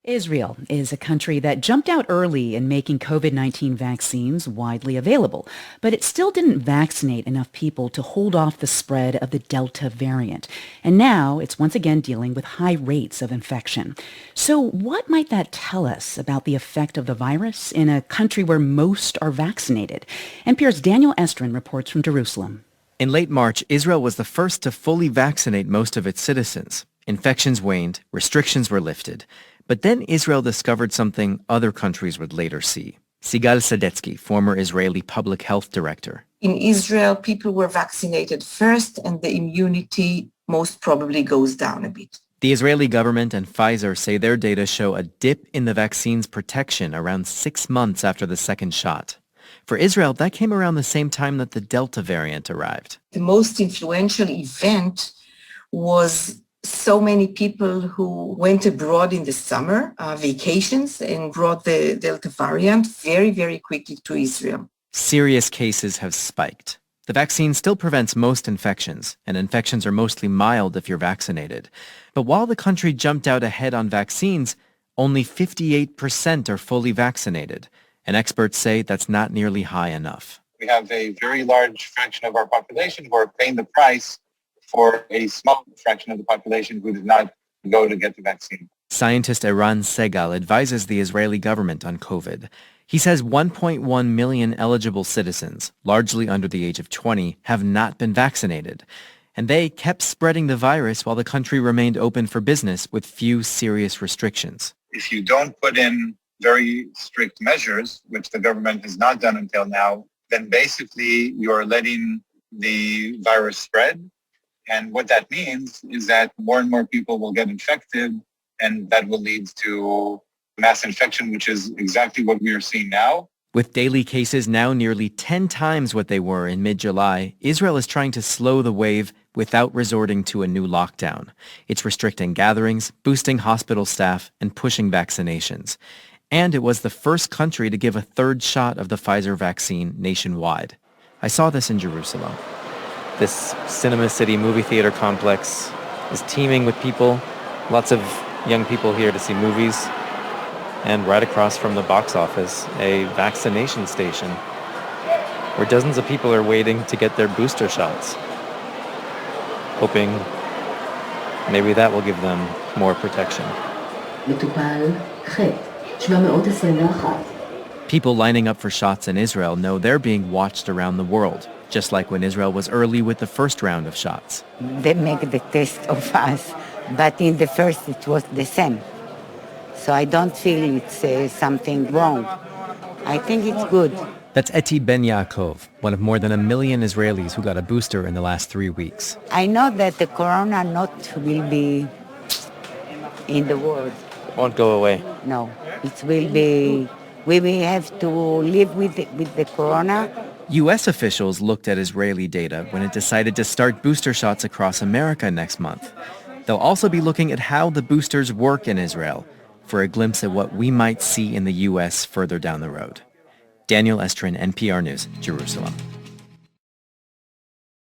Israel is a country that jumped out early in making COVID-19 vaccines widely available, but it still didn't vaccinate enough people to hold off the spread of the Delta variant. And now it's once again dealing with high rates of infection. So what might that tell us about the effect of the virus in a country where most are vaccinated? NPR's Daniel Estrin reports from Jerusalem. In late March, Israel was the first to fully vaccinate most of its citizens. Infections waned, restrictions were lifted. But then Israel discovered something other countries would later see. Sigal Sadetsky, former Israeli public health director. In Israel, people were vaccinated first, and the immunity most probably goes down a bit. The Israeli government and Pfizer say their data show a dip in the vaccine's protection around 6 months after the second shot. For Israel, that came around the same time that the Delta variant arrived. The most influential event was so many people who went abroad in the summer vacations and brought the Delta variant very, very quickly to Israel. Serious cases have spiked. The vaccine still prevents most infections, and infections are mostly mild if you're vaccinated. But while the country jumped out ahead on vaccines, only 58% are fully vaccinated, and experts say that's not nearly high enough. We have a very large fraction of our population who are paying the price for a small fraction of the population who did not go to get the vaccine. Scientist Eran Segal advises the Israeli government on COVID. He says 1.1 million eligible citizens, largely under the age of 20, have not been vaccinated. And they kept spreading the virus while the country remained open for business with few serious restrictions. If you don't put in very strict measures, which the government has not done until now, then basically you're letting the virus spread. And what that means is that more and more people will get infected, and that will lead to mass infection, which is exactly what we are seeing now. With daily cases now nearly 10 times what they were in mid-July, Israel is trying to slow the wave without resorting to a new lockdown. It's restricting gatherings, boosting hospital staff, and pushing vaccinations. And it was the first country to give a third shot of the Pfizer vaccine nationwide. I saw this in Jerusalem. This Cinema City movie theater complex is teeming with people, lots of young people here to see movies. And right across from the box office, a vaccination station where dozens of people are waiting to get their booster shots, hoping maybe that will give them more protection. People lining up for shots in Israel know they're being watched around the world, just like when Israel was early with the first round of shots. They make the test of us, but in the first it was the same. So I don't feel it's something wrong. I think it's good. That's Eti Ben Yaakov, one of more than 1 million Israelis who got a booster in the last 3 weeks. I know that the corona not will be in the world. It won't go away. No, it will be, we will have to live with the corona. U.S. officials looked at Israeli data when it decided to start booster shots across America next month. They'll also be looking at how the boosters work in Israel for a glimpse at what we might see in the U.S. further down the road. Daniel Estrin, NPR News, Jerusalem.